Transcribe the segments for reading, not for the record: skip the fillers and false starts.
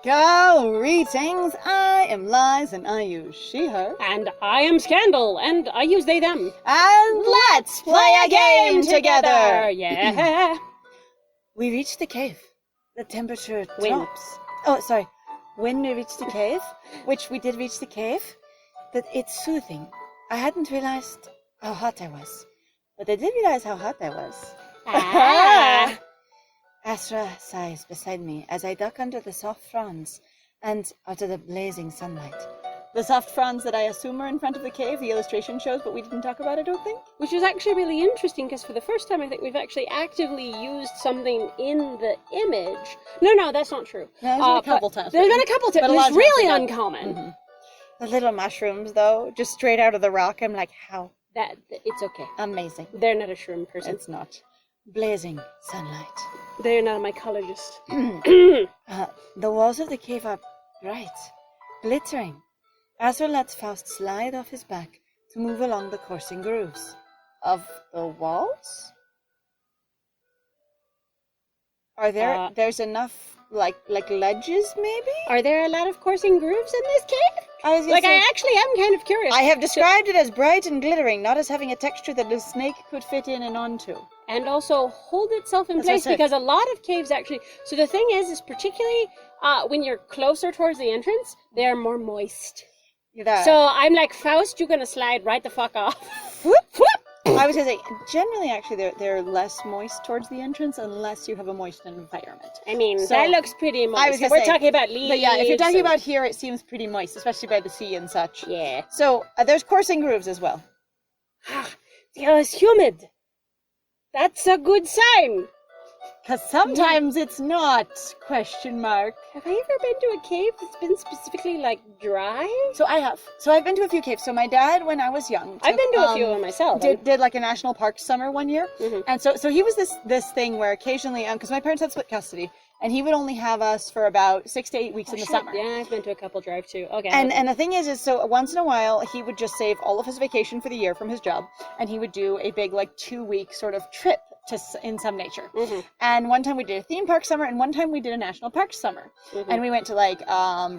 Greetings, I am Lies and I use she, her. And I am Scandal, and I use they, them. And let's play a game together! Yeah. We reached the cave. The temperature When? drops. Oh, sorry. When we reached the cave, which we did reach the cave, that it's soothing. I hadn't realized how hot I was, but I did realize how hot I was. Ah. Asra sighs beside me as I duck under the soft fronds and out of the blazing sunlight. The soft fronds that I assume are in front of the cave, the illustration shows, but we didn't talk about, I don't think. Which is actually really interesting, because for the first time I think we've actually actively used something in the image. No, that's not true. No, there's been a couple times. There's been a couple times, but it's really uncommon. Mm-hmm. The little mushrooms, though, just straight out of the rock, I'm like, how? It's okay. Amazing. They're not a shroom person. It's not. Blazing sunlight. They're not a mycologist. The walls of the cave are bright, glittering. Asra lets Faust slide off his back to move along the coursing grooves. Of the walls? Are there, there's enough, like ledges, maybe? Are there a lot of coursing grooves in this cave? I actually am kind of curious. I have described it as bright and glittering, not as having a texture that a snake could fit in and onto. And also hold itself in place, because a lot of caves actually... So the thing is particularly when you're closer towards the entrance, they're more moist. Yeah. So I'm like, Faust, you're gonna slide right the fuck off. Whoop, whoop. I was gonna say, generally, actually, they're less moist towards the entrance unless you have a moist environment. I mean, that looks pretty moist. We're talking about leaves. But yeah, if you're talking about here, it seems pretty moist, especially by the sea and such. Yeah. So there's coursing grooves as well. The air is humid. That's a good sign. Because sometimes it's not, question mark. Have I ever been to a cave that's been specifically, like, dry? So I have. So I've been to a few caves. So my dad, when I was young... I've been to a few of them myself. Did like a national park summer one year. Mm-hmm. And so he was this thing where occasionally, because my parents had split custody, and he would only have us for about 6 to 8 weeks in the summer. Yeah, I've been to a couple drive too. Okay. And the thing is so once in a while, he would just save all of his vacation for the year from his job, and he would do a big, like, 2-week sort of trip in some nature. Mm-hmm. And one time we did a theme park summer, and one time we did a national park summer. Mm-hmm. And we went to like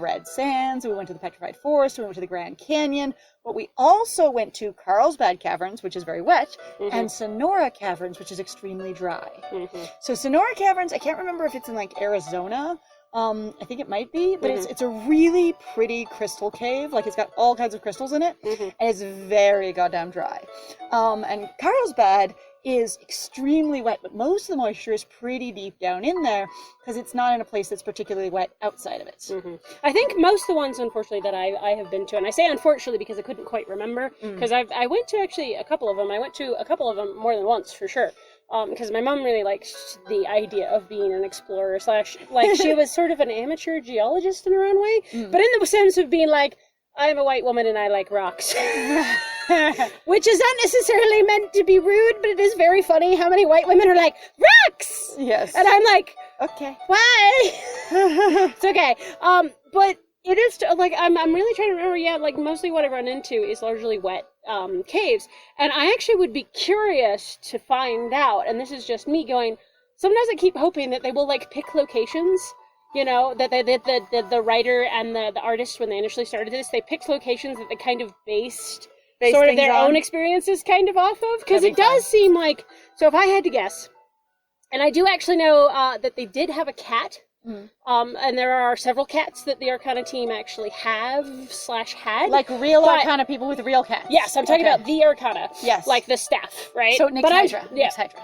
Red Sands, we went to the Petrified Forest, we went to the Grand Canyon, but we also went to Carlsbad Caverns, which is very wet, mm-hmm. and Sonora Caverns, which is extremely dry. Mm-hmm. So Sonora Caverns, I can't remember if it's in like Arizona. I think it might be, but mm-hmm. it's a really pretty crystal cave. Like, it's got all kinds of crystals in it, mm-hmm. and it's very goddamn dry. And Carlsbad is extremely wet, but most of the moisture is pretty deep down in there because it's not in a place that's particularly wet outside of it. Mm-hmm. I think most of the ones, unfortunately, that I have been to, and I say unfortunately because I couldn't quite remember, because I went to actually a couple of them. I went to a couple of them more than once, for sure. Because my mom really liked the idea of being an explorer / like, she was sort of an amateur geologist in her own way, but in the sense of being like, I am a white woman and I like rocks. Which is not necessarily meant to be rude, but it is very funny how many white women are like, rocks! Yes. And I'm like, okay. Why? It's okay. But it is, like, I'm really trying to remember, yeah, like, mostly what I've run into is largely wet caves. And I actually would be curious to find out, and this is just me going, sometimes I keep hoping that they will, like, pick locations. You know, that the writer and the artist, when they initially started this, they picked locations that they kind of based sort of their own experiences kind of off of. Because it does seem like, so if I had to guess, and I do actually know that they did have a cat, and there are several cats that the Arcana team actually have / had. Like real Arcana people with real cats. Yes, I'm talking about the Arcana. Yes. Like the staff, right? So Nix Hydra. Yeah. Nix Hydra.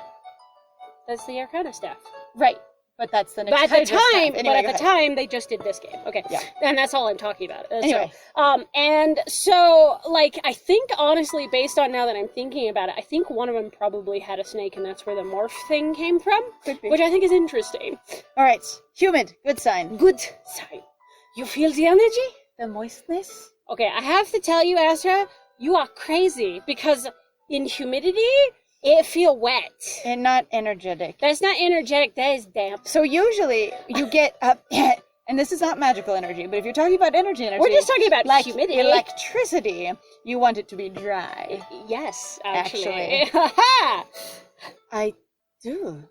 That's the Arcana staff. Right. But that's the Nix Hydra Hydra staff. Anyway, but at the time, they just did this game. Okay. Yeah. And that's all I'm talking about. Anyway. So, and so, like, I think, honestly, based on now that I'm thinking about it, I think one of them probably had a snake, and that's where the morph thing came from. Could be. Which I think is interesting. All right. Humid. Good sign. Good sign. You feel the energy? The moistness? Okay, I have to tell you, Asra, you are crazy, because in humidity, it feel wet. And not energetic. That's not energetic, that is damp. So usually you get and this is not magical energy, but if you're talking about energy, we're just talking about like humidity. Electricity, you want it to be dry. Yes, actually. I do.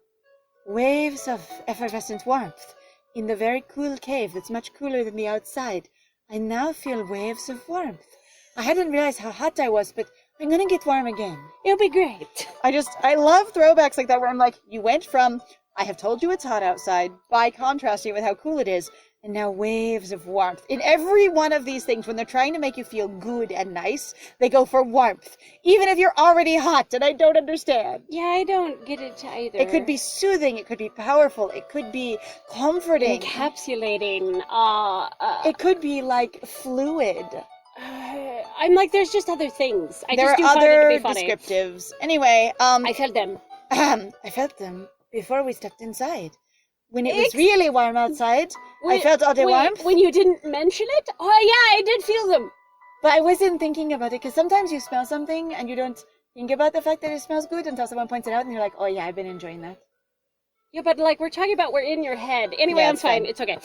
Waves of effervescent warmth in the very cool cave that's much cooler than the outside, I now feel waves of warmth. I hadn't realized how hot I was, but I'm gonna get warm again. It'll be great. I love throwbacks like that where I'm like, you went from, I have told you it's hot outside, by contrasting with how cool it is, and now waves of warmth. In every one of these things, when they're trying to make you feel good and nice, they go for warmth. Even if you're already hot, and I don't understand. Yeah, I don't get it either. It could be soothing, it could be powerful, it could be comforting. Encapsulating. It could be like fluid. I'm like, there's just other things. I There just do are find it to other be funny. descriptives. Anyway, I felt them. I felt them before we stepped inside. When it was really warm outside, I felt all the warmth. When you didn't mention it? Oh, yeah, I did feel them. But I wasn't thinking about it, because sometimes you smell something and you don't think about the fact that it smells good until someone points it out and you're like, oh yeah, I've been enjoying that. Yeah, but like, we're talking about we're in your head. Anyway, Yeah, I'm it's fine. fine. It's okay.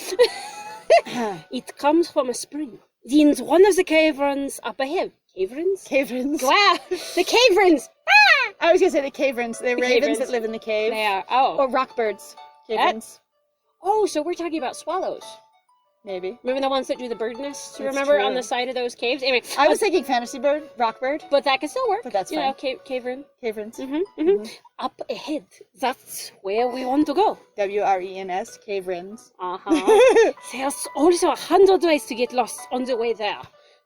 It comes from a spring. In one of the caverns up ahead. Caverns? Caverns. Wow, the caverns! Ah! I was going to say the caverns. They're The ravens caverns. that live in the cave. They are. Oh. Or rockbirds. Caverns. Oh, so we're talking about swallows. Maybe. Remember the ones that do the bird nests? That's Remember on true. the side of those caves? Anyway, I was thinking fantasy bird, rockbird. but that can still work. But that's you fine. know, cavern. Caverns. Up ahead. That's where we want to go. WRENS. Caverns. Uh-huh. There's also 100 ways to get lost on the way there.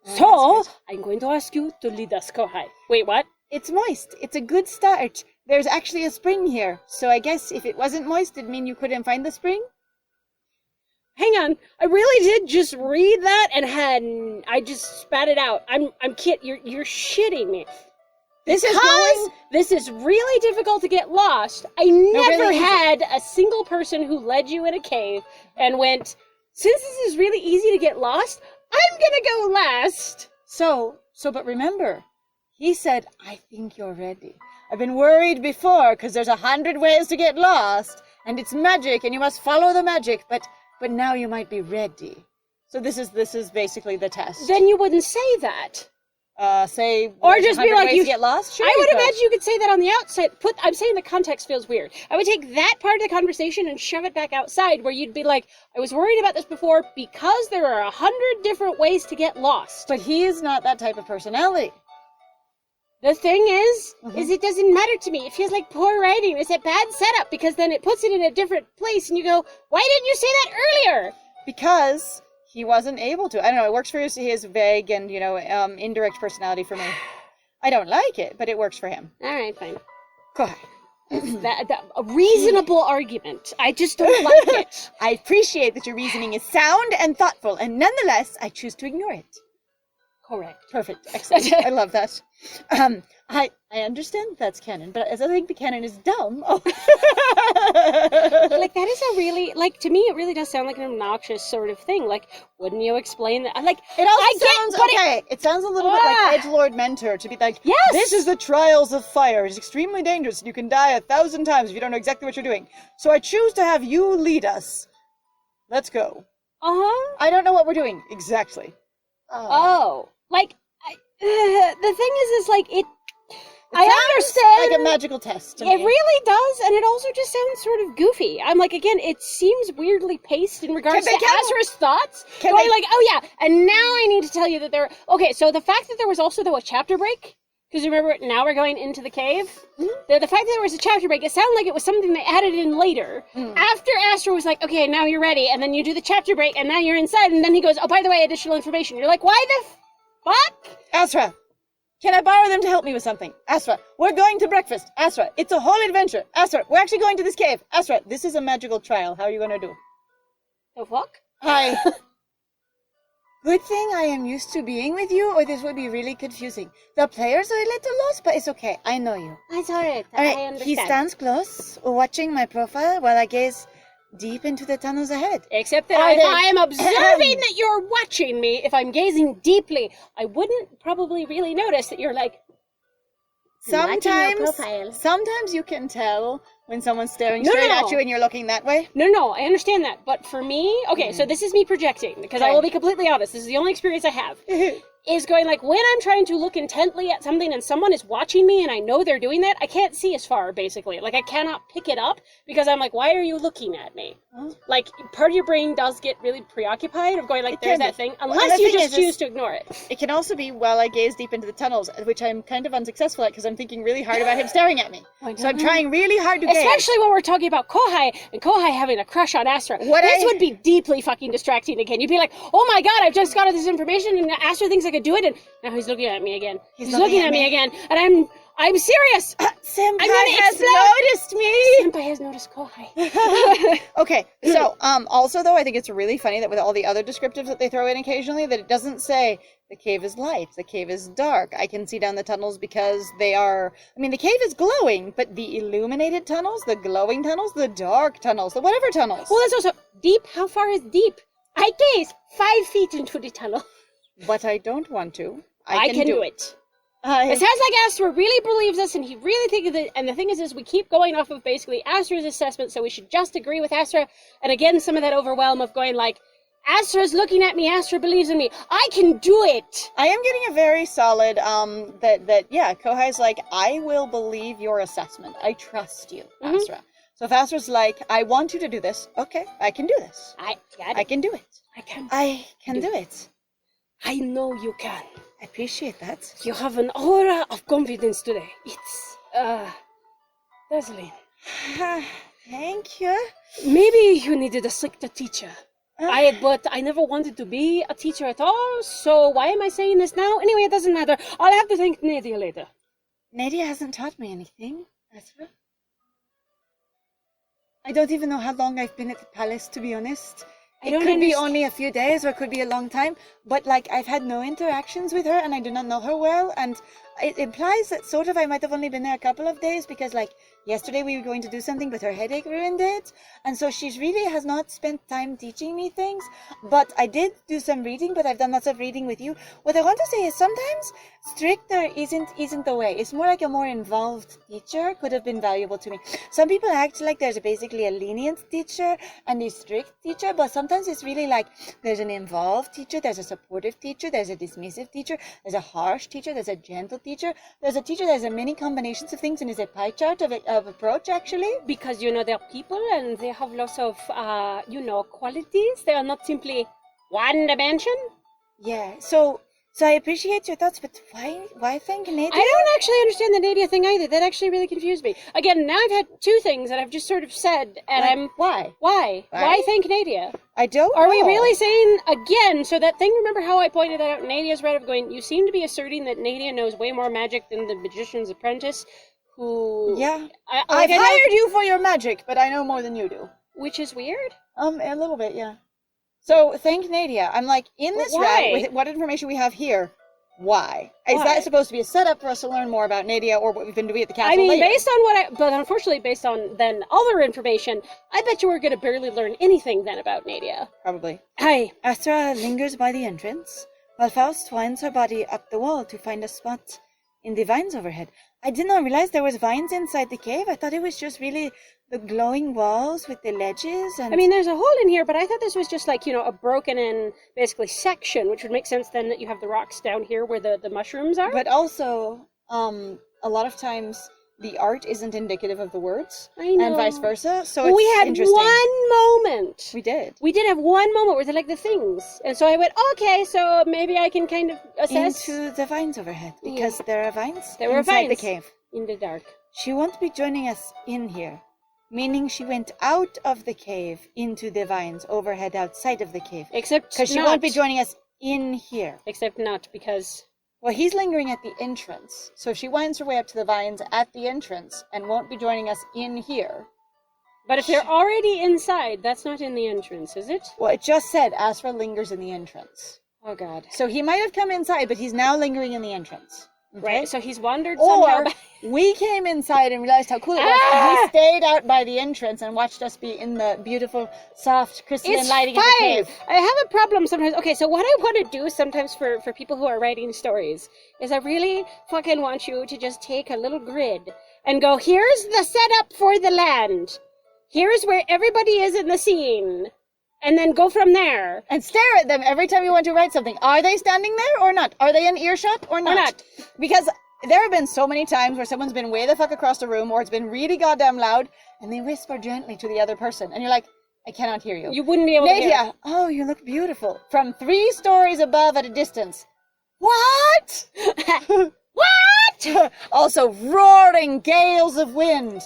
Oh, So, that's I'm going to ask you to lead us. Go ahead. Wait, what? It's moist. It's a good start. There's actually a spring here. So I guess if it wasn't moist, it'd mean you couldn't find the spring? Hang on. I really did just read that and I just spat it out. I'm kidding. You're shitting me. This is really difficult to get lost. I never really had a single person who led you in a cave and went, since this is really easy to get lost, I'm gonna go last. But remember, he said, I think you're ready. I've been worried before, because there's 100 ways to get lost, and it's magic, and you must follow the magic, but now you might be ready. So this is basically the test. Then you wouldn't say that. Say, Or there's just be 100 like, ways you to get lost? Sure I you would could. imagine you could say that on the outside. I'm saying the context feels weird. I would take that part of the conversation and shove it back outside where you'd be like, I was worried about this before because there are 100 different ways to get lost. But he is not that type of personality. The thing is Mhm. it doesn't matter to me. It feels like poor writing. It's a bad setup because then it puts it in a different place and you go, why didn't you say that earlier? Because he wasn't able to. I don't know, it works for his vague and, indirect personality for me. I don't like it, but it works for him. All right, fine. Go ahead. That a reasonable argument. I just don't like it. I appreciate that your reasoning is sound and thoughtful, and nonetheless, I choose to ignore it. Correct. Perfect. Excellent. I love that. I understand that's canon, but as I think the canon is dumb. Oh. Like, that is a really, like, to me, it really does sound like an obnoxious sort of thing. Like, wouldn't you explain that? Like, It also I get, sounds, but okay, it sounds a little bit like edgelord mentor, to be like, Yes! this is the trials of fire. It's extremely dangerous, and you can die 1,000 times if you don't know exactly what you're doing. So I choose to have you lead us. Let's go. Uh-huh. I don't know what we're doing, exactly. Oh. Like, the thing is like, It I sounds understand. like a magical test to It me. really does, and it also just sounds sort of goofy. I'm like, again, it seems weirdly paced in regards Can they to count- Asra's thoughts. Can Going they- like, oh yeah, and now I need to tell you that there. Okay, so the fact that there was also though a chapter break, because remember now we're going into the cave. Mhm. The fact that there was a chapter break, it sounded like it was something they added in later. After Asra was like, okay, now you're ready, and then you do the chapter break, and now you're inside, and then he goes, oh, by the way, additional information. You're like, why the fuck? Asra, can I borrow them to help me with something? Asra, we're going to breakfast. Asra, it's a whole adventure. Asra, we're actually going to this cave. Asra, this is a magical trial. How are you going to do? The fuck? Hi. Good thing I am used to being with you, or this would be really confusing. The players are a little lost, but it's okay. I know you. I saw it. All right, he stands close, watching my profile while I gaze deep into the tunnels ahead. Except that Are if they- I am observing that you're watching me, if I'm gazing deeply, I wouldn't probably really notice that you're like, Sometimes you can tell when someone's staring No, straight no. at you and you're looking that way. no, I understand that. But for me, okay, so this is me projecting, because I Okay. will be completely honest. This is the only experience I have. is going like, when I'm trying to look intently at something and someone is watching me and I know they're doing that, I can't see as far, basically. Like, I cannot pick it up because I'm like, why are you looking at me? Oh. Like, part of your brain does get really preoccupied of going like, It there's can that be. thing, unless you just choose to to ignore it. It can also be while I gaze deep into the tunnels, which I'm kind of unsuccessful at because I'm thinking really hard about him staring at me. So I'm trying really hard to gaze. Especially when we're talking about Kohai and Kohai having a crush on Asra. This would be deeply fucking distracting again. You'd be like, oh my god, I've just got all this information and Asra thinks I could do it, and now he's looking at me again. He's looking at me again, and I'm serious. Senpai I'm gonna has noticed me. Senpai has noticed Kohai. Okay, so also though, I think it's really funny that with all the other descriptives that they throw in occasionally, that it doesn't say the cave is light, the cave is dark. I can see down the tunnels because they are. I mean, the cave is glowing, but the illuminated tunnels, the glowing tunnels, the dark tunnels, the whatever tunnels. Well, that's also deep. How far is deep? I gaze 5 feet into the tunnel. But I don't want to. I can do it. It sounds like Asra really believes us, and he really thinks that. And the thing is we keep going off of basically Asra's assessment, so we should just agree with Asra. And again, some of that overwhelm of going like, Astra's looking at me, Asra believes in me. I can do it. I am getting a very solid that Kohai's like, I will believe your assessment. I trust you, Asra. So if Asra's like, I want you to do this, okay, I can do this. I can do it. I can do it. I know you can. I appreciate that. You have an aura of confidence today. It's, dazzling. Thank you. Maybe you needed a stricter teacher. But I never wanted to be a teacher at all, so why am I saying this now? Anyway, it doesn't matter. I'll have to thank Nadia later. Nadia hasn't taught me anything, Asra. I don't even know how long I've been at the palace, to be honest. It could be only a few days, or it could be a long time, but, like, I've had no interactions with her, and I do not know her well, and it implies that sort of I might have only been there a couple of days, because, like, yesterday we were going to do something, but her headache ruined it, and so she really has not spent time teaching me things, but I did do some reading, but I've done lots of reading with you. What I want to say is sometimes stricter isn't the way. It's more like a more involved teacher could have been valuable to me. Some people act like there's basically a lenient teacher and a strict teacher, but sometimes it's really like there's an involved teacher, there's a supportive teacher, there's a dismissive teacher, there's a harsh teacher, there's a gentle teacher, there's a teacher, there's a many combinations of things, and is a pie chart of approach, actually. Because, you know, they're people and they have lots of, qualities. They are not simply one dimension. Yeah, so I appreciate your thoughts, but why thank Nadia? I don't actually understand the Nadia thing either. That actually really confused me. Again, now I've had 2 things that I've just sort of said, and Why? Why thank Nadia? I don't Are know. we really saying, again, so that thing, remember how I pointed that out, Nadia's right of going, you seem to be asserting that Nadia knows way more magic than the magician's apprentice, who... Yeah. I've hired you for your magic, but I know more than you do. Which is weird? A little bit, yeah. So, thank Nadia. I'm like, in this route, with what information we have here, why? Is that supposed to be a setup for us to learn more about Nadia or what we've been doing at the castle? I mean, later? based on but unfortunately, based on then other information, I bet you we're going to barely learn anything then about Nadia. Probably. Hi. Asra lingers by the entrance, while Faust winds her body up the wall to find a spot in the vines overhead. I did not realize there was vines inside the cave. I thought it was just really the glowing walls with the ledges and... I mean, there's a hole in here, but I thought this was just like, a broken in, basically, section, which would make sense then that you have the rocks down here where the mushrooms are. But also, a lot of times the art isn't indicative of the words. I know. And vice versa, so it's we had interesting. one moment. We did. We did have one moment where they're like the things. And so I went, okay, so maybe I can kind of assess. Into the vines overhead, because there are vines there were inside vines the cave. In the dark. She won't be joining us in here, meaning she went out of the cave into the vines overhead outside of the cave. Except because she won't be joining us in here. Except not, because... Well, he's lingering at the entrance, so she winds her way up to the vines at the entrance and won't be joining us in here. But if they're already inside, that's not in the entrance, is it? Well, it just said Asra lingers in the entrance. Oh, God. So he might have come inside, but he's now lingering in the entrance. Okay? Right, so he's wandered somehow. Or we came inside and realized how cool it was, and he stayed out by the entrance and watched us be in the beautiful, soft, crystalline lighting of the cave. I have a problem sometimes. Okay, so what I want to do sometimes for people who are writing stories is I really fucking want you to just take a little grid and go, here's the setup for the land. Here's where everybody is in the scene. and then go from there. And stare at them every time you want to write something. Are they standing there or not? Are they in earshot or not? Or not. Because there have been so many times where someone's been way the fuck across the room, or it's been really goddamn loud, and they whisper gently to the other person, and you're like, I cannot hear you. You wouldn't be able to hear. Nadia, oh, you look beautiful. From 3 stories above at a distance. What? What? Also, roaring gales of wind.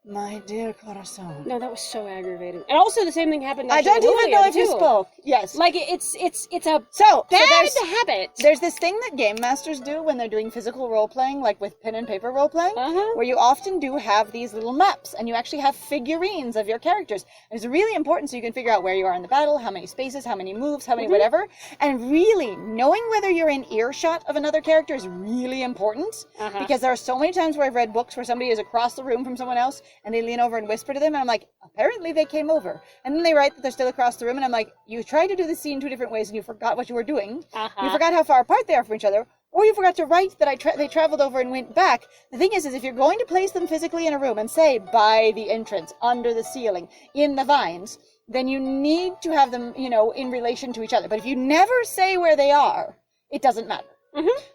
My dear corazon. No, that was so aggravating. And also the same thing happened I actually don't with even know Julian, if you too. spoke. Yes. Like, it's a So bad there's, habit. there's this thing that game masters do when they're doing physical role-playing, like with pen and paper role-playing, where you often do have these little maps, and you actually have figurines of your characters. And it's really important so you can figure out where you are in the battle, how many spaces, how many moves, how many whatever. And really, knowing whether you're in earshot of another character is really important, because there are so many times where I've read books where somebody is across the room from someone else, and they lean over and whisper to them, and I'm like, apparently they came over. And then they write that they're still across the room, and I'm like, you tried to do the scene 2 different ways, and you forgot what you were doing. You forgot how far apart they are from each other, or you forgot to write that they traveled over and went back. The thing is if you're going to place them physically in a room and say, by the entrance, under the ceiling, in the vines, then you need to have them, in relation to each other. But if you never say where they are, it doesn't matter.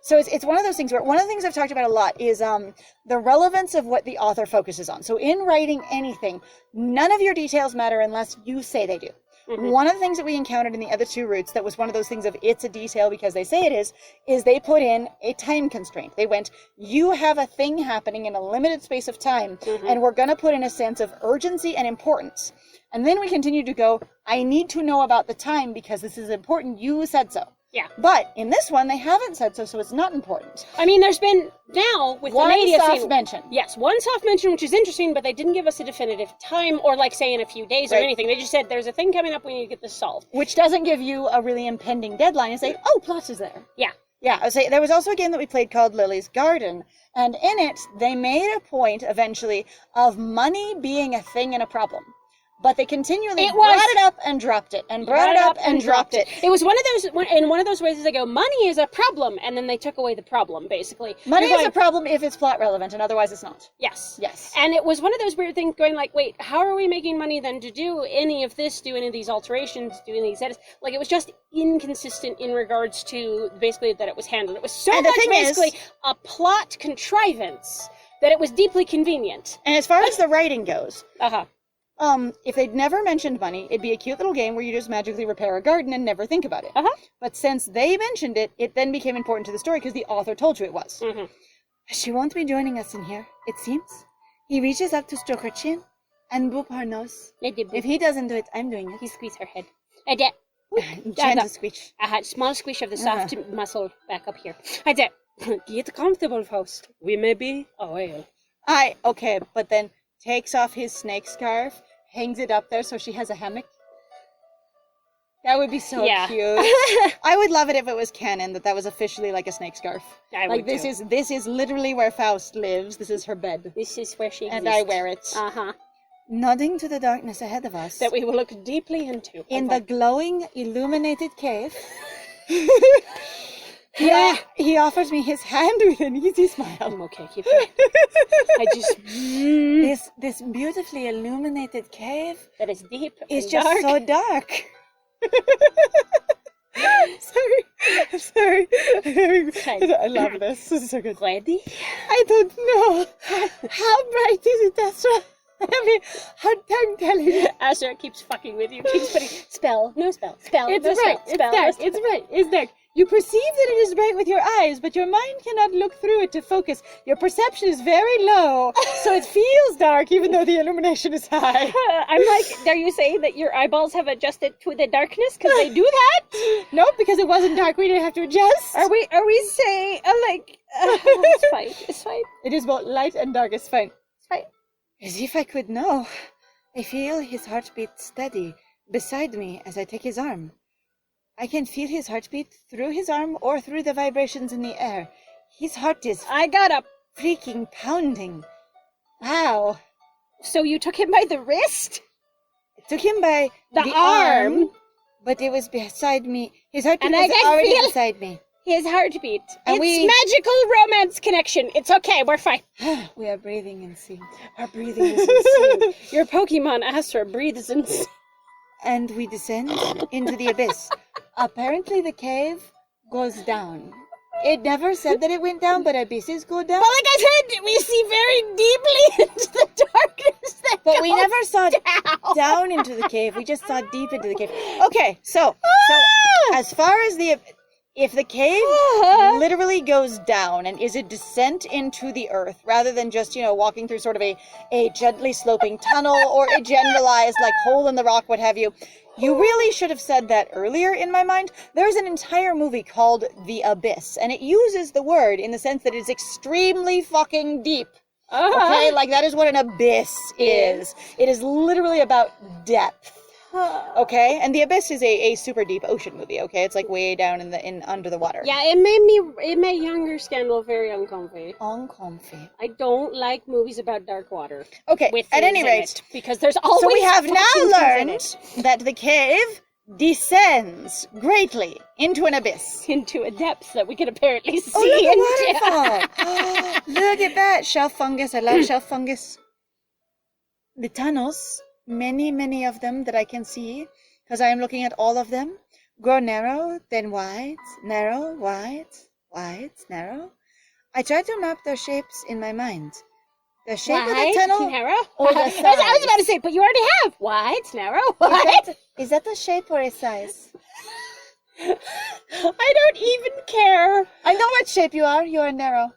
So it's one of those things where one of the things I've talked about a lot is the relevance of what the author focuses on. So in writing anything, none of your details matter unless you say they do. One of the things that we encountered in the other 2 routes that was one of those things of it's a detail because they say it is they put in a time constraint. They went, you have a thing happening in a limited space of time, and we're going to put in a sense of urgency and importance. And then we continue to go, I need to know about the time because this is important. You said so. Yeah. But in this one, they haven't said so, so it's not important. I mean, there's been now with One the Nadia soft thing. mention. Yes, one soft mention, which is interesting, but they didn't give us a definitive time or like say in a few days or Right. anything. They just said there's a thing coming up. We need to get this solved. Which doesn't give you a really impending deadline and say, oh, plot is there. Yeah. Yeah, I would say there was also a game that we played called Lily's Garden, and in it, they made a point eventually of money being a thing and a problem. But they continually brought it up and dropped it, and brought it up and dropped it. It was one of those, in one of those ways they go, money is a problem, and then they took away the problem, basically. Money You're is a going, problem if it's plot relevant, and otherwise it's not. Yes. Yes. And it was one of those weird things going like, wait, how are we making money then to do any of this, do any of these alterations, do any of these edits? Like, it was just inconsistent in regards to basically that it was handled. It was so much basically a plot contrivance that it was deeply convenient. And as far as the writing goes, Uh-huh. If they'd never mentioned money, it'd be a cute little game where you just magically repair a garden and never think about it. Uh-huh. But since they mentioned it, it then became important to the story because the author told you it was. Mm-hmm. She won't be joining us in here, it seems. He reaches up to stroke her chin and boop her nose. If he doesn't do it, I'm doing it. He squeezed her head. Gentle squeeze. I had small squish of the soft muscle back up here. I did. Get comfortable, Faust. We may be a whale. Okay, but then takes off his snake scarf, hangs it up there so she has a hammock. That would be so cute. I would love it if it was canon that was officially like a snake scarf. This is literally where Faust lives. This is her bed. This is where she exists. And I wear it. Uh-huh. Nodding to the darkness ahead of us. That we will look deeply into. In the glowing, illuminated cave. He offers me his hand with an easy smile. I'm okay, keep going. I just... This beautifully illuminated cave that is deep is and just dark. so dark. Sorry. I love this. This is so good. Ready? I don't know. How bright is it, Asra? I mean, hard time telling. Asra keeps fucking with you. Keeps putting spell, no spell, spell, It's no bright. spell, spell, It's dark. It's bright. It's dark. You perceive that it is bright with your eyes, but your mind cannot look through it to focus. Your perception is very low, so it feels dark even though the illumination is high. I'm like, are you saying that your eyeballs have adjusted to the darkness because they do that? Nope, because it wasn't dark. We didn't have to adjust. Are we saying it's fine. It's fine. It is both light and dark. It's fine. It's fine. As if I could know. I feel his heartbeat steady beside me as I take his arm. I can feel his heartbeat through his arm or through the vibrations in the air. His heart is I got up. freaking pounding. Wow. So you took him by the wrist? I took him by the arm, but it was beside me. His heartbeat and was already feel beside me. His heartbeat. And it's magical romance connection. It's okay. We're fine. We are breathing in sync. Our breathing is in sync. Your Pokemon Asra breathes in sync. and we descend into the abyss. Apparently the cave goes down. It never said that it went down, but abysses go down. But like I said, we see very deeply into the darkness that But we goes never saw down. into the cave. We just saw deep into the cave. Okay, so as far as if the cave literally goes down and is a descent into the earth rather than just, walking through sort of a gently sloping tunnel or a generalized like hole in the rock, what have you, you really should have said that earlier in my mind. There's an entire movie called The Abyss, and it uses the word in the sense that it's extremely fucking deep. Okay, like that is what an abyss is. It is literally about depth. Okay, and The Abyss is a super deep ocean movie. Okay, it's like way down in under the water. Yeah, it made younger Scandal very uncomfy. Uncomfy. I don't like movies about dark water. Okay, With at things any in rate, it, because there's always so we have now fucking learned things in it. that the cave descends greatly into an abyss. Into a depth that we can apparently see. Oh, look into. at waterfall! Look at that shelf fungus. I love shelf fungus. The tunnels, many of them that I can see, because I am looking at all of them, grow narrow, then wide, narrow, wide, narrow. I try to map their shapes in my mind. The shape of the tunnel narrow, or the I size. was about to say, but you already have wide, narrow, wide. Is that the shape or a size? I don't even care. I know what shape you are. You are narrow.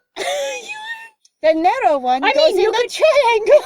The narrow one goes in the triangle.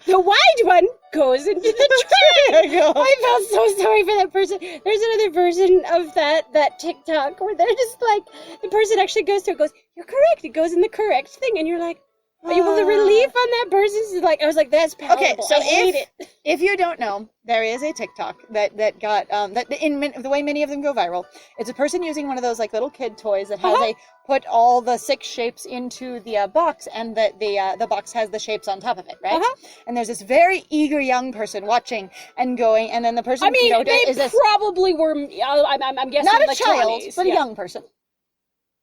The wide one goes into the triangle. I felt so sorry for that person. There's another version of that TikTok where they're just like, the person actually goes to it, goes, "You're correct." It goes in the correct thing, and you're like, the relief on that person's like, I was like, that's palatable. Okay, so I hate it. if you don't know, there is a TikTok that got that the way many of them go viral. It's a person using one of those like little kid toys that has put all the 6 shapes into the box, and the box has the shapes on top of it, right? And there's this very eager young person watching and going, and then the person. I mean, they is this, probably were. I'm guessing not a like child, 20s. but a young person.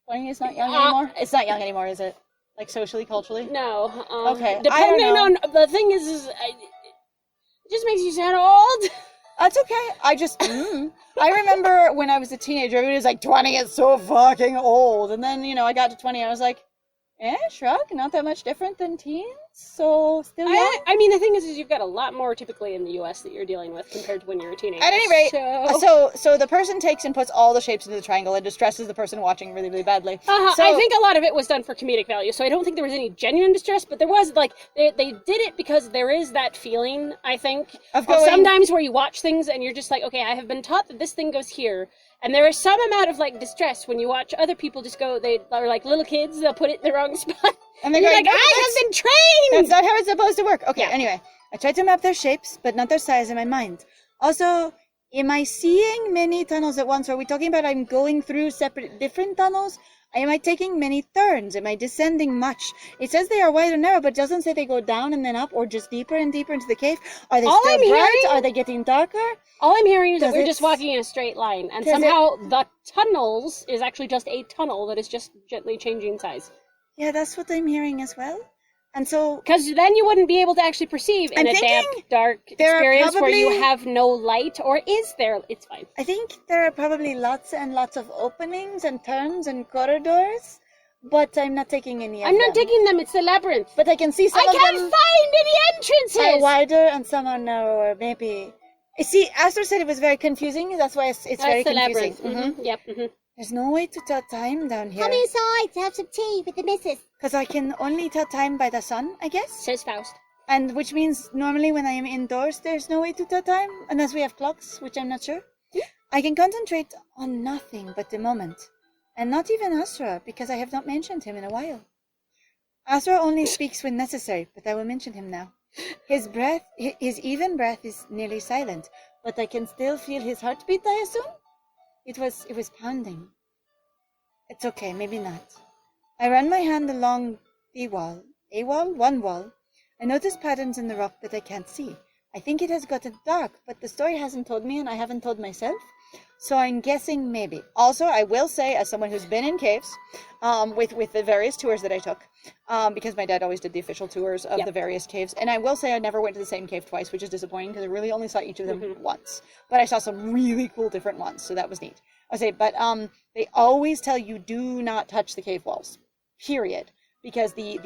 20 is not young anymore. It's not young anymore, is it? Like socially, culturally? No. Okay. Depending on the thing is it just makes you sound old. That's okay. I remember when I was a teenager, everybody was like, 20 is so fucking old. And then, I got to 20, I was like, shrug, not that much different than teens. So, still young. I mean, the thing is you've got a lot more typically in the U.S. that you're dealing with compared to when you're a teenager. At any rate, so the person takes and puts all the shapes into the triangle and distresses the person watching really, really badly. So, I think a lot of it was done for comedic value, so I don't think there was any genuine distress, but there was, like, they did it because there is that feeling, I think, of sometimes where you watch things and you're just like, okay, I have been taught that this thing goes here. And there is some amount of, like, distress when you watch other people just go, they are like little kids, they'll put it in the wrong spot. And they're like, I have been trained! That's not how it's supposed to work. Okay, anyway. I tried to map their shapes, but not their size in my mind. Also, am I seeing many tunnels at once? Or are we talking about I'm going through different tunnels? Am I taking many turns? Am I descending much? It says they are wide and narrow, but it doesn't say they go down and then up or just deeper and deeper into the cave. Are they still bright? Are they getting darker? All I'm hearing is that we're just walking in a straight line, and somehow the tunnels is actually just a tunnel that is just gently changing size. Yeah, that's what I'm hearing as well. And so... Because then you wouldn't be able to actually perceive in a damp, dark experience where you have no light, or is there? It's fine. I think there are probably lots and lots of openings and turns and corridors, but I'm not taking any of them. I'm not taking them, it's the labyrinth. But I can see some of them... I can't find any entrances! Are wider and some are narrower, maybe. See, Asra said it was very confusing, that's why it's very confusing. Mm-hmm. Yep. Mm-hmm. There's no way to tell time down here. Come inside to have some tea with the missus. Because I can only tell time by the sun, I guess. Says Faust. And which means normally when I am indoors, there's no way to tell time, unless we have clocks, which I'm not sure. I can concentrate on nothing but the moment. And not even Asra, because I have not mentioned him in a while. Asra only speaks when necessary, but I will mention him now. His even breath is nearly silent, but I can still feel his heartbeat, I assume? It was pounding. It's okay, maybe not. I run my hand along the wall. One wall. I notice patterns in the rock that I can't see. I think it has gotten dark, but the story hasn't told me and I haven't told myself. So I'm guessing maybe. Also, I will say, as someone who's been in caves, with the various tours that I took, because my dad always did the official tours of the various caves, and I will say I never went to the same cave twice, which is disappointing because I really only saw each of them once. But I saw some really cool different ones, so that was neat. I say, but they always tell you do not touch the cave walls, period. Because the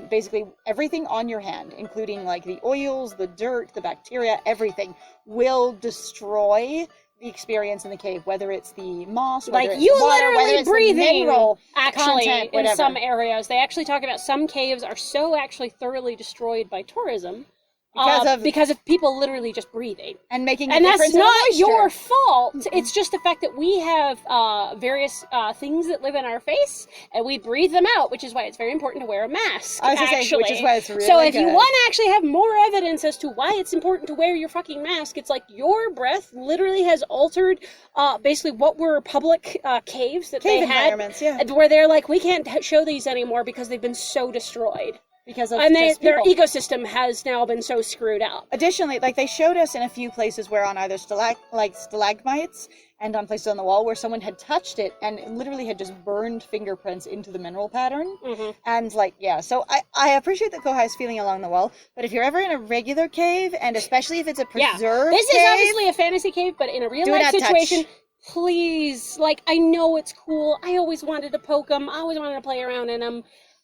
basically everything on your hand, including like the oils, the dirt, the bacteria, everything will destroy the experience in the cave, whether it's the moss, whether like it's you the water, literally whether it's breathing the mineral actually content, in whatever. some areas. They actually talk about some caves are so actually thoroughly destroyed by tourism because of people literally just breathing and making and a that's difference in the not moisture. your fault. It's just the fact that we have various things that live in our face and we breathe them out, which is why it's very important to wear a mask. I was gonna say, which is why it's really so if good. you want to actually have more evidence as to why it's important to wear your fucking mask, it's like your breath literally has altered basically what were public caves that Cave they had, environments, yeah. where they're like, we can't show these anymore because they've been so destroyed. Because of And just their people. ecosystem has now been so screwed up. Additionally, like they showed us in a few places where on either stalagmites and on places on the wall where someone had touched it and it literally had just burned fingerprints into the mineral pattern. And like, yeah, so I appreciate that Kohai is feeling along the wall, but if you're ever in a regular cave, and especially if it's a preserved this cave, is obviously a fantasy cave, but in a real life situation, please, like, I know it's cool. I always wanted to poke them. I always wanted to play around in them.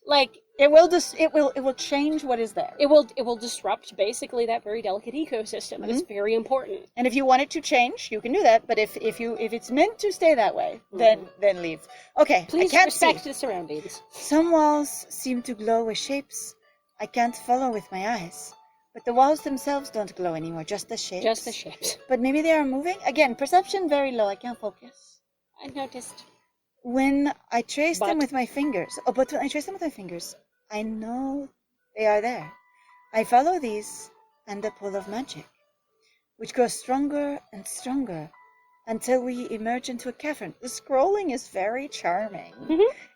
Like, it will change what is there. It will disrupt basically that very delicate ecosystem. And it's very important. And if you want it to change, you can do that. But if it's meant to stay that way, then leave. Okay, please I can't respect see. the surroundings. Some walls seem to glow with shapes I can't follow with my eyes. But the walls themselves don't glow anymore, just the shapes. Just the shapes. But maybe they are moving. Again, perception very low. I can't focus. I noticed. When I trace them with my fingers, but when I trace them with my fingers, I know they are there. I follow these and the pull of magic, which grows stronger and stronger until we emerge into a cavern. The scrolling is very charming.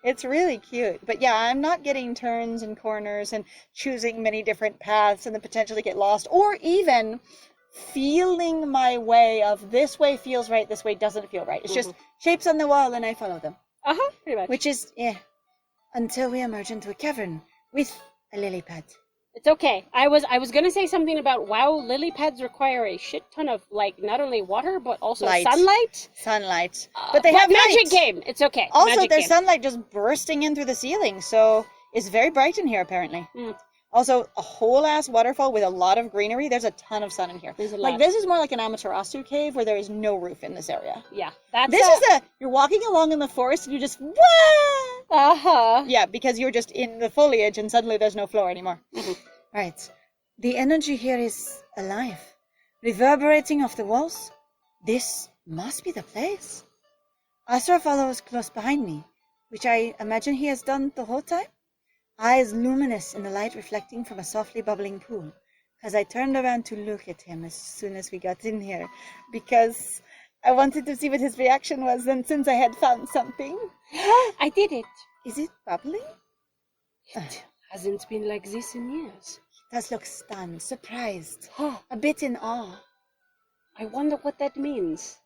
It's really cute. But yeah, I'm not getting turns and corners and choosing many different paths and the potential to get lost, or even feeling my way of this way feels right, this way doesn't feel right. It's just shapes on the wall and I follow them. Pretty much. Which is, until we emerge into a cavern with a lily pad. It's okay. I was gonna say something about, wow, lily pads require a shit ton of, like, not only water but also sunlight. But they have magic light. game. It's okay. Also, magic there's game. sunlight just bursting in through the ceiling, so it's very bright in here apparently. Also, a whole ass waterfall with a lot of greenery. There's a ton of sun in here. There's a like lot. this is more like an Amaterasu cave where there is no roof in this area. Yeah, that's This is you're walking along in the forest and you just wah! Yeah, because you're just in the foliage and suddenly there's no floor anymore. Right. The energy here is alive, reverberating off the walls. This must be the place. Asra follows close behind me, which I imagine he has done the whole time. Eyes luminous in the light reflecting from a softly bubbling pool, as I turned around to look at him as soon as we got in here, because I wanted to see what his reaction was, and since I had found something. I did it. Is it bubbling? It hasn't been like this in years. He does look stunned, surprised, a bit in awe. I wonder what that means.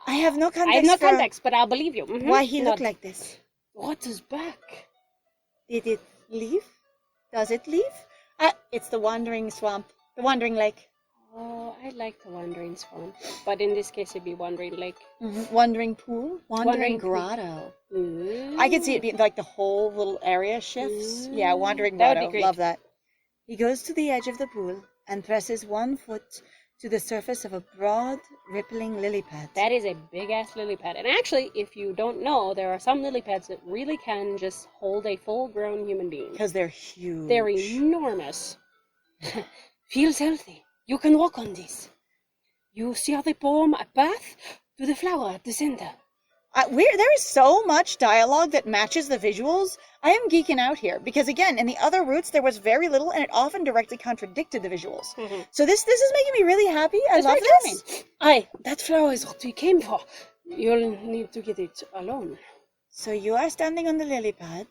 I have no context. I have no context, but I'll believe you. Why he looked like this. Water's back. Did it leave? Does it leave? It's the wandering swamp, the wandering lake. Oh, I like the wandering swamp, but in this case it'd be wandering lake. Wandering pool, wandering Pool. grotto. Ooh. I could see it being like the whole little area shifts. Ooh. Yeah, wandering That would grotto. be great. Love that. He goes to the edge of the pool and presses one foot to the surface of a broad, rippling lily pad. That is a big-ass lily pad. And actually, if you don't know, there are some lily pads that really can just hold a full-grown human being. Because they're huge. They're enormous. Feels healthy. You can walk on these. You see how they form a path to the flower at the center. There is so much dialogue that matches the visuals. I am geeking out here because, again, in the other routes there was very little, and it often directly contradicted the visuals. So this is making me really happy. I love this. Aye, that flower is what we came for. You'll need to get it alone. So you are standing on the lily pad,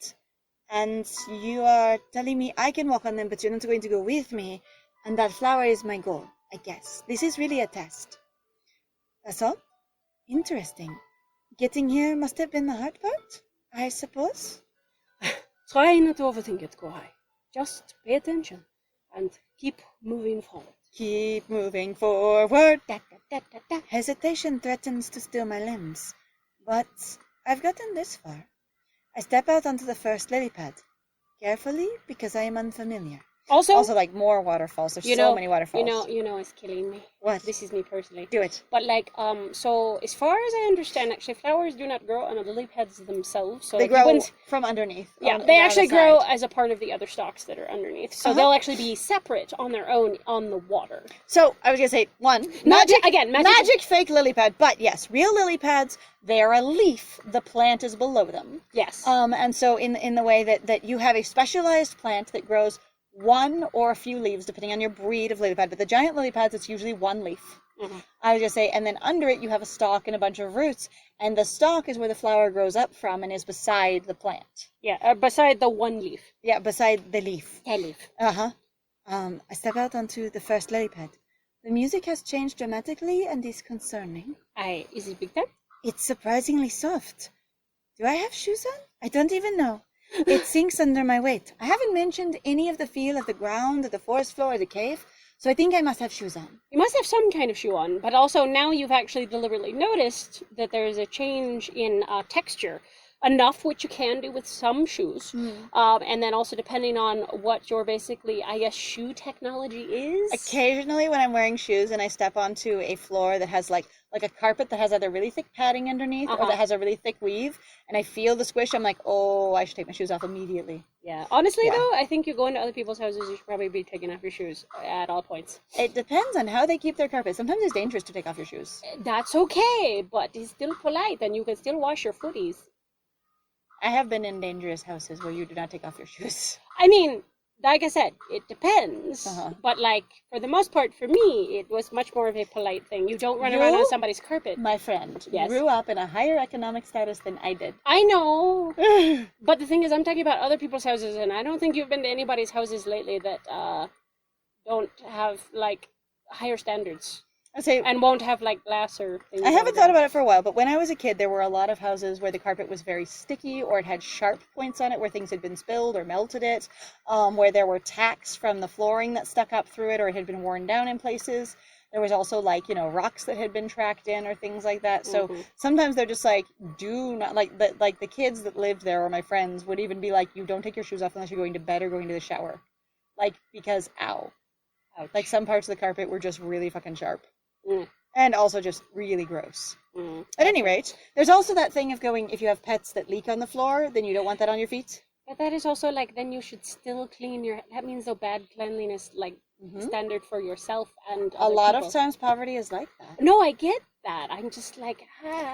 and you are telling me I can walk on them, but you're not going to go with me, and that flower is my goal, I guess. This is really a test. That's all? Interesting. Getting here must have been the hard part, I suppose. Try not to overthink it, Kohai. Just pay attention and keep moving forward. Keep moving forward. Da, da, da, da, da. Hesitation threatens to steal my limbs. But I've gotten this far. I step out onto the first lily pad. Carefully, because I am unfamiliar. Also, like, more waterfalls. There's so many waterfalls. You know, it's killing me. What? This is me personally. Do it. But, like, so, as far as I understand, actually, flowers do not grow on the lily pads themselves. So they grow from underneath. Yeah, they actually grow as a part of the other stalks that are underneath. So they'll actually be separate on their own on the water. So, I was going to say, magic fake lily pad. But, yes, real lily pads, they are a leaf. The plant is below them. Yes. And so, in the way that you have a specialized plant that grows one or a few leaves, depending on your breed of lily pad. But the giant lily pads, it's usually one leaf. Mm-hmm. I would just say, and then under it, you have a stalk and a bunch of roots. And the stalk is where the flower grows up from and is beside the plant. Yeah, beside the one leaf. Yeah, beside the leaf. The leaf. Uh-huh. I step out onto the first lily pad. The music has changed dramatically and is concerning. Is it big time? It's surprisingly soft. Do I have shoes on? I don't even know. It sinks under my weight. I haven't mentioned any of the feel of the ground, the forest floor, or the cave, so I think I must have shoes on. You must have some kind of shoe on, but also now you've actually deliberately noticed that there's a change in texture. Enough, which you can do with some shoes. And then also depending on what your basically, I guess, shoe technology is. Occasionally when I'm wearing shoes and I step onto a floor that has like a carpet that has either really thick padding underneath or that has a really thick weave, and I feel the squish, I'm like, oh, I should take my shoes off immediately. Yeah. Honestly, though, I think you go into other people's houses, you should probably be taking off your shoes at all points. It depends on how they keep their carpet. Sometimes it's dangerous to take off your shoes. That's okay, but it's still polite, and you can still wash your footies. I have been in dangerous houses where you do not take off your shoes. I mean, like I said, it depends. But, like, for the most part, for me, it was much more of a polite thing. You don't run around on somebody's carpet. My friend, grew up in a higher economic status than I did. I know. But the thing is, I'm talking about other people's houses, and I don't think you've been to anybody's houses lately that don't have, like, higher standards. And won't have, like, glass or things. I haven't thought about it for a while, but when I was a kid, there were a lot of houses where the carpet was very sticky, or it had sharp points on it where things had been spilled or melted it, where there were tacks from the flooring that stuck up through it, or it had been worn down in places. There was also, like, rocks that had been tracked in or things like that. So sometimes they're just like, do not, like the kids that lived there or my friends would even be like, you don't take your shoes off unless you're going to bed or going to the shower. Like, because, ow. Ouch. Like, some parts of the carpet were just really fucking sharp. And also just really gross. At any rate, there's also that thing of going, if you have pets that leak on the floor, then you don't want that on your feet. But that is also, like, then you should still clean your... That means the bad cleanliness, like, standard for yourself and other A lot people. of times poverty is like that. No, I get that. I'm just like...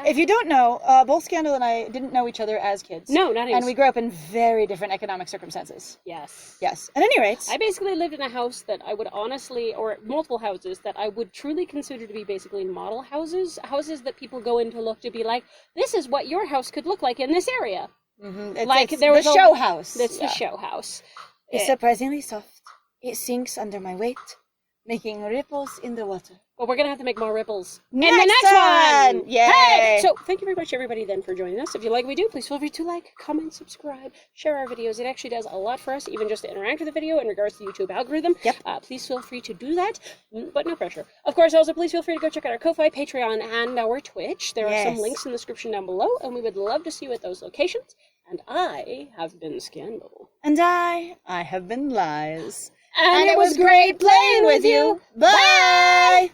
If you don't know, both Scandal and I didn't know each other as kids. No, not even. And we grew up in very different economic circumstances. Yes. Yes. At any rate... I basically lived in a house that I would honestly, or multiple houses, that I would truly consider to be basically model houses. Houses that people go in to look to be like, this is what your house could look like in this area. It's there was the show house. It's the show house. It's surprisingly soft. It sinks under my weight, making ripples in the water. But we're going to have to make more ripples. Next in the next one! Yay! Hey! So, thank you very much, everybody, then, for joining us. If you like what we do, please feel free to like, comment, subscribe, share our videos. It actually does a lot for us, even just to interact with the video in regards to the YouTube algorithm. Yep. Please feel free to do that, but no pressure. Of course, also, please feel free to go check out our Ko-Fi, Patreon, and our Twitch. There are some links in the description down below, and we would love to see you at those locations. And I have been Scandal. And I have been Lies. And it was great playing with you. Bye!